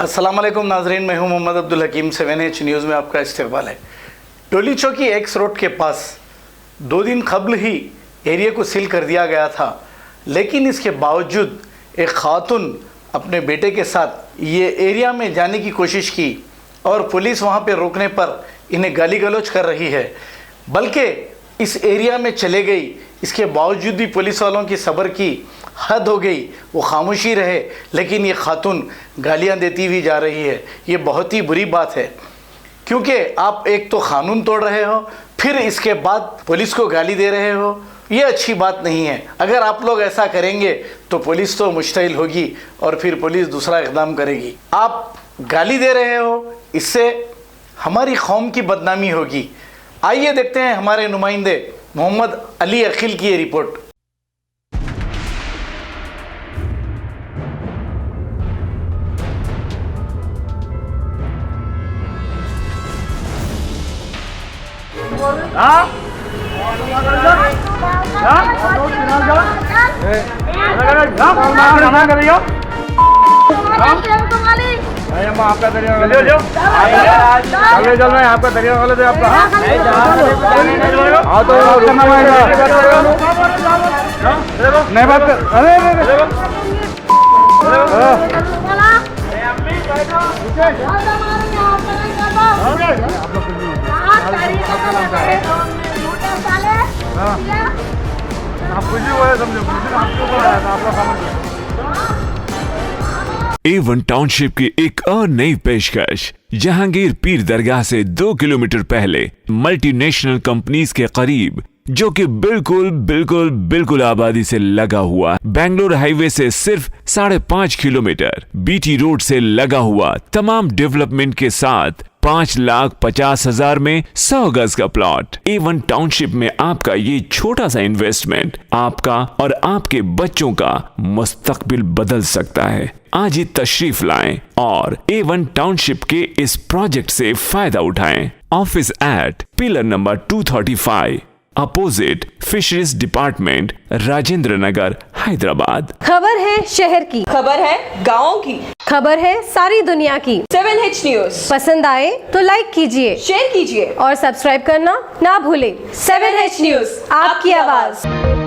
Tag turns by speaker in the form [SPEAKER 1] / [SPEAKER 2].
[SPEAKER 1] अस्सलाम वालेकुम नाजरीन, मैं हूं मोहम्मद अब्दुल हकीम। 7H न्यूज़ में आपका इस्तकबाल है। टोली चौकी एक्स रोड के पास 2 दिन कबल ही एरिया को सील कर दिया गया था, लेकिन इसके बावजूद एक खातून अपने बेटे के साथ ये एरिया में जाने की कोशिश की और पुलिस वहां पे रोकने पर इन्हें गाली गलौज कर रही है, बल्कि इस एरिया में चले गई। इसके बावजूद भी पुलिस वालों की सब्र की हद हो गई, वो खामोशी रहे, लेकिन ये खातून गालियां देती हुई जा रही है। ये बहुत ही बुरी बात है, क्योंकि आप एक तो कानून तोड़ रहे हो, फिर इसके बाद पुलिस को गाली दे रहे हो। ये अच्छी बात नहीं है। अगर आप लोग ऐसा करेंगे तो पुलिस तो मुश्तइल होगी और फिर पुलिस दूसरा इक़दाम करेगी। आप गाली दे रहे हो, इससे हमारी कौम की बदनामी होगी। आइए देखते हैं हमारे नुमाइंदे मोहम्मद अली अखिल की ये रिपोर्ट।
[SPEAKER 2] आपका दरिया चल रहा है, आपका दरिया वाले थे आपका। हाँ तो नहीं बात कर। आप कुछ भी बोले समझो, आपके ऊपर आया था, आपका काम।
[SPEAKER 3] A1 टाउनशिप की एक और नई पेशकश। जहांगीर पीर दरगाह से 2 किलोमीटर पहले मल्टीनेशनल कंपनीज के करीब, जो कि बिल्कुल आबादी से लगा हुआ, बेंगलोर हाईवे से सिर्फ 5.5 किलोमीटर, बीटी रोड से लगा हुआ, तमाम डेवलपमेंट के साथ 5,50,000 में 100 गज का प्लॉट। A1 टाउनशिप में आपका ये छोटा सा इन्वेस्टमेंट आपका और आपके बच्चों का मुस्तकबिल बदल सकता है। आज ही तशरीफ लाएं और A1 टाउनशिप के इस प्रोजेक्ट से फायदा उठाएं। Office at pillar number 235 opposite fisheries department, Rajendra Nagar, Hyderabad.
[SPEAKER 4] खबर है शहर की,
[SPEAKER 5] खबर है गाँव की,
[SPEAKER 4] खबर है सारी दुनिया की।
[SPEAKER 5] 7H न्यूज़
[SPEAKER 4] पसंद आए तो लाइक कीजिए,
[SPEAKER 5] शेयर कीजिए
[SPEAKER 4] और सब्सक्राइब करना ना भूलें।
[SPEAKER 5] 7H न्यूज़,
[SPEAKER 4] आपकी आवाज।